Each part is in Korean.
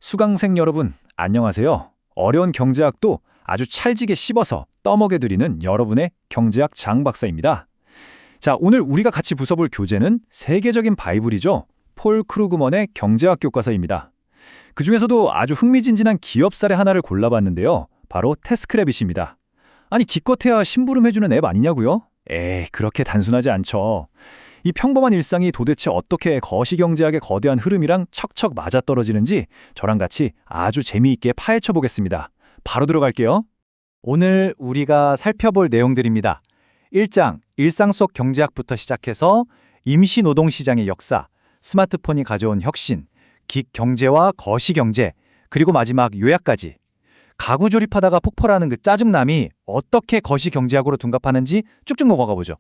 수강생 여러분, 안녕하세요. 어려운 경제학도 아주 찰지게 씹어서 떠먹여드리는 여러분의 경제학 장 박사입니다. 자, 오늘 우리가 같이 부숴볼 교재는 세계적인 바이블이죠. 폴 크루그먼의 경제학 교과서입니다. 그중에서도 아주 흥미진진한 기업 사례 하나를 골라봤는데요. 바로 태스크래빗입니다. 아니, 기껏해야 심부름해주는 앱 아니냐고요? 에이, 그렇게 단순하지 않죠. 이 평범한 일상이 도대체 어떻게 거시경제학의 거대한 흐름이랑 척척 맞아떨어지는지 저랑 같이 아주 재미있게 파헤쳐 보겠습니다. 바로 들어갈게요. 오늘 우리가 살펴볼 내용들입니다. 1장, 일상 속 경제학부터 시작해서 임시 노동시장의 역사, 스마트폰이 가져온 혁신, 기경제와 거시경제, 그리고 마지막 요약까지. 가구 조립하다가 폭발하는 그 짜증남이 어떻게 거시경제학으로 둔갑하는지 쭉쭉 넘어가 보죠.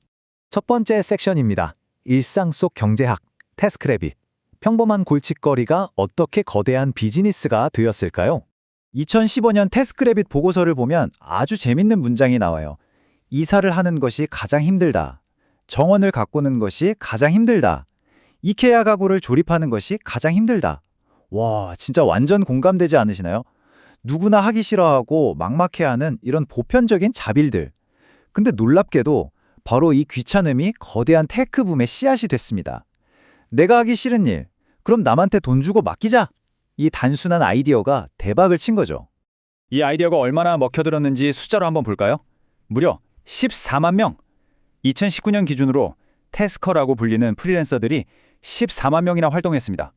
첫 번째 섹션입니다. 일상 속 경제학, 태스크래빗. 평범한 골칫거리가 어떻게 거대한 비즈니스가 되었을까요? 2015년 태스크래빗 보고서를 보면 아주 재밌는 문장이 나와요. 이사를 하는 것이 가장 힘들다. 정원을 가꾸는 것이 가장 힘들다. 이케아 가구를 조립하는 것이 가장 힘들다. 와, 진짜 완전 공감되지 않으시나요? 누구나 하기 싫어하고 막막해하는 이런 보편적인 자빌들. 근데 놀랍게도 바로 이 귀찮음이 거대한 테크붐의 씨앗이 됐습니다. 내가 하기 싫은 일, 그럼 남한테 돈 주고 맡기자. 이 단순한 아이디어가 대박을 친 거죠. 이 아이디어가 얼마나 먹혀들었는지 숫자로 한번 볼까요? 무려 14만 명! 2019년 기준으로 태스커라고 불리는 프리랜서들이 14만 명이나 활동했습니다.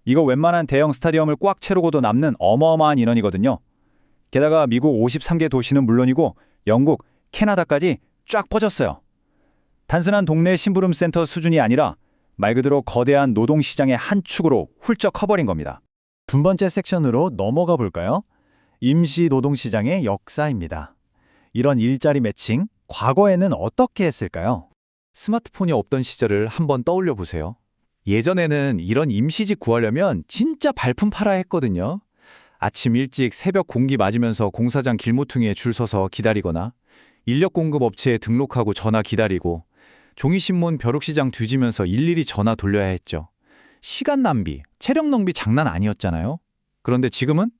이거 웬만한 대형 스타디움을 꽉 채우고도 남는 어마어마한 인원이거든요. 게다가 미국 53개 도시는 물론이고 영국, 캐나다까지 쫙 퍼졌어요. 단순한 동네 심부름 센터 수준이 아니라 말 그대로 거대한 노동시장의 한 축으로 훌쩍 커버린 겁니다. 두 번째 섹션으로 넘어가 볼까요? 임시 노동시장의 역사입니다. 이런 일자리 매칭, 과거에는 어떻게 했을까요? 스마트폰이 없던 시절을 한번 떠올려 보세요. 예전에는 이런 임시직 구하려면 진짜 발품 팔아야 했거든요. 아침 일찍 새벽 공기 맞으면서 공사장 길모퉁이에 줄 서서 기다리거나 인력 공급 업체에 등록하고 전화 기다리고 종이신문 벼룩시장 뒤지면서 일일이 전화 돌려야 했죠. 시간 낭비, 체력 낭비 장난 아니었잖아요. 그런데 지금은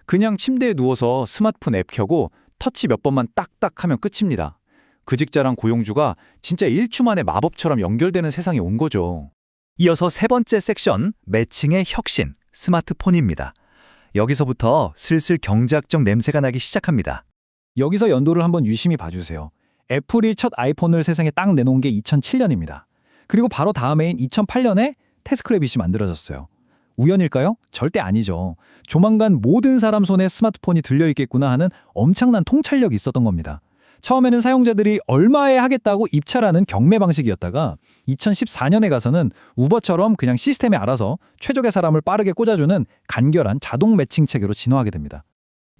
그냥 침대에 누워서 스마트폰 앱 켜고 터치 몇 번만 딱딱 하면 끝입니다. 그 직자랑 고용주가 진짜 일주 만에 마법처럼 연결되는 세상이 온 거죠. 이어서 세 번째 섹션, 매칭의 혁신, 스마트폰입니다. 여기서부터 슬슬 경제학적 냄새가 나기 시작합니다. 여기서 연도를 한번 유심히 봐주세요. 애플이 첫 아이폰을 세상에 딱 내놓은 게 2007년입니다. 그리고 바로 다음해인 2008년에 태스크래빗이 만들어졌어요. 우연일까요? 절대 아니죠. 조만간 모든 사람 손에 스마트폰이 들려있겠구나 하는 엄청난 통찰력이 있었던 겁니다. 처음에는 사용자들이 얼마에 하겠다고 입찰하는 경매 방식이었다가 2014년에 가서는 우버처럼 그냥 시스템에 알아서 최적의 사람을 빠르게 꽂아주는 간결한 자동 매칭 체계로 진화하게 됩니다.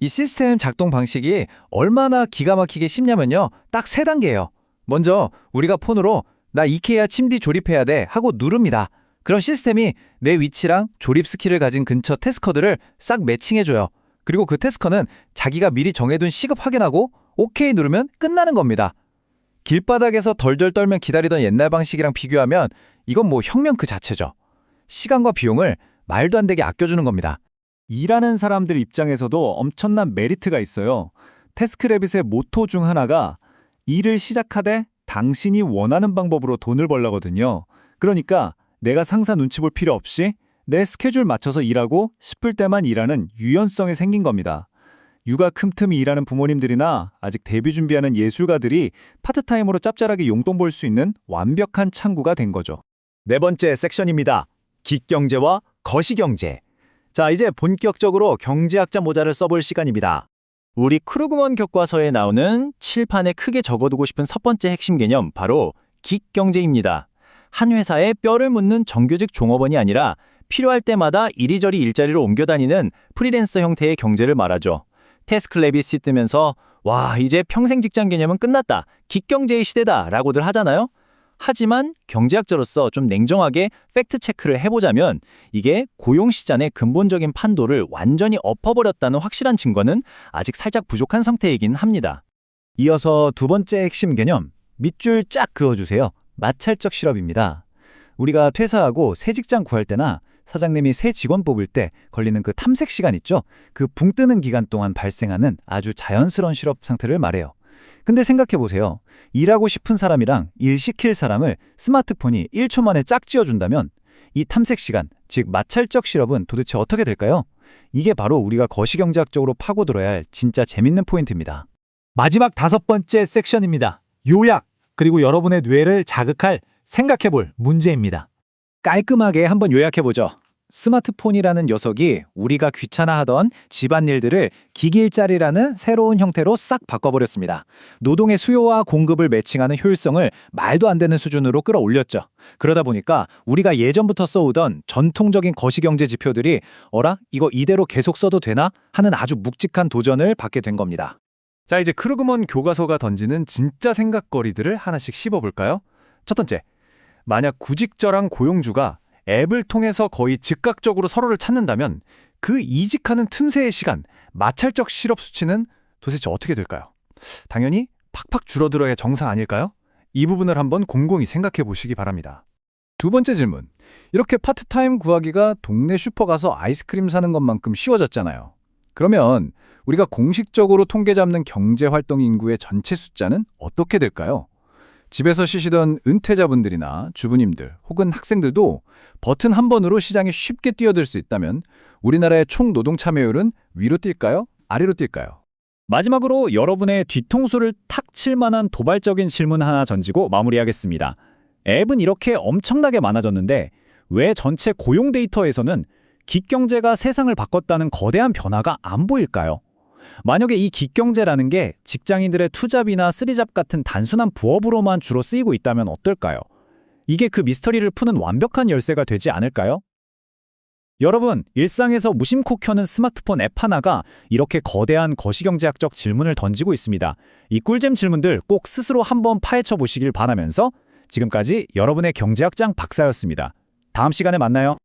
이 시스템 작동 방식이 얼마나 기가 막히게 쉽냐면요. 딱 세 단계예요. 먼저 우리가 폰으로 나 이케아 침대 조립해야 돼 하고 누릅니다. 그럼 시스템이 내 위치랑 조립 스킬을 가진 근처 태스커들을 싹 매칭해줘요. 그리고 그 태스커는 자기가 미리 정해둔 시급 확인하고 오케이 누르면 끝나는 겁니다. 길바닥에서 덜덜 떨면 기다리던 옛날 방식이랑 비교하면 이건 뭐 혁명 그 자체죠. 시간과 비용을 말도 안 되게 아껴주는 겁니다. 일하는 사람들 입장에서도 엄청난 메리트가 있어요. 태스크래빗의 모토 중 하나가 일을 시작하되 당신이 원하는 방법으로 돈을 벌라거든요. 그러니까 내가 상사 눈치 볼 필요 없이 내 스케줄 맞춰서 일하고 싶을 때만 일하는 유연성이 생긴 겁니다. 육아 틈틈이 일하는 부모님들이나 아직 데뷔 준비하는 예술가들이 파트타임으로 짭짤하게 용돈 벌 수 있는 완벽한 창구가 된 거죠. 네 번째 섹션입니다. 기경제와 거시경제. 자, 이제 본격적으로 경제학자 모자를 써볼 시간입니다. 우리 크루그먼 교과서에 나오는 칠판에 크게 적어두고 싶은 첫 번째 핵심 개념, 바로 기경제입니다. 한 회사에 뼈를 묻는 정규직 종업원이 아니라 필요할 때마다 이리저리 일자리를 옮겨 다니는 프리랜서 형태의 경제를 말하죠. 태스크래빗이 뜨면서 와, 이제 평생 직장 개념은 끝났다. 기경제의 시대다 라고들 하잖아요. 하지만 경제학자로서 좀 냉정하게 팩트 체크를 해보자면 이게 고용시장의 근본적인 판도를 완전히 엎어버렸다는 확실한 증거는 아직 살짝 부족한 상태이긴 합니다. 이어서 두 번째 핵심 개념, 밑줄 쫙 그어주세요. 마찰적 실업입니다. 우리가 퇴사하고 새 직장 구할 때나 사장님이 새 직원 뽑을 때 걸리는 그 탐색 시간 있죠? 그 붕 뜨는 기간 동안 발생하는 아주 자연스러운 실업 상태를 말해요. 근데 생각해 보세요. 일하고 싶은 사람이랑 일 시킬 사람을 스마트폰이 1초 만에 짝 지어준다면 이 탐색 시간, 즉 마찰적 실업은 도대체 어떻게 될까요? 이게 바로 우리가 거시경제학적으로 파고들어야 할 진짜 재밌는 포인트입니다. 마지막 5번째 섹션입니다. 요약, 그리고 여러분의 뇌를 자극할 생각해볼 문제입니다. 깔끔하게 한번 요약해보죠. 스마트폰이라는 녀석이 우리가 귀찮아하던 집안일들을 기기 일자리라는 새로운 형태로 싹 바꿔버렸습니다. 노동의 수요와 공급을 매칭하는 효율성을 말도 안 되는 수준으로 끌어올렸죠. 그러다 보니까 우리가 예전부터 써오던 전통적인 거시경제 지표들이 어라? 이거 이대로 계속 써도 되나? 하는 아주 묵직한 도전을 받게 된 겁니다. 자, 이제 크루그먼 교과서가 던지는 진짜 생각거리들을 하나씩 씹어볼까요? 첫 번째, 만약 구직저랑 고용주가 앱을 통해서 거의 즉각적으로 서로를 찾는다면 그 이직하는 틈새의 시간, 마찰적 실업 수치는 도대체 어떻게 될까요? 당연히 팍팍 줄어들어야 정상 아닐까요? 이 부분을 한번 곰곰이 생각해 보시기 바랍니다. 두 번째 질문. 이렇게 파트타임 구하기가 동네 슈퍼 가서 아이스크림 사는 것만큼 쉬워졌잖아요. 그러면 우리가 공식적으로 통계 잡는 경제활동 인구의 전체 숫자는 어떻게 될까요? 집에서 쉬시던 은퇴자분들이나 주부님들 혹은 학생들도 버튼 한 번으로 시장에 쉽게 뛰어들 수 있다면 우리나라의 총 노동 참여율은 위로 뛸까요? 아래로 뛸까요? 마지막으로 여러분의 뒤통수를 탁 칠 만한 도발적인 질문 하나 던지고 마무리하겠습니다. 앱은 이렇게 엄청나게 많아졌는데 왜 전체 고용 데이터에서는 기경제가 세상을 바꿨다는 거대한 변화가 안 보일까요? 만약에 이 기경제라는 게 직장인들의 투잡이나 쓰리잡 같은 단순한 부업으로만 주로 쓰이고 있다면 어떨까요? 이게 그 미스터리를 푸는 완벽한 열쇠가 되지 않을까요? 여러분, 일상에서 무심코 켜는 스마트폰 앱 하나가 이렇게 거대한 거시경제학적 질문을 던지고 있습니다. 이 꿀잼 질문들 꼭 스스로 한번 파헤쳐 보시길 바라면서 지금까지 여러분의 경제학장 박사였습니다. 다음 시간에 만나요.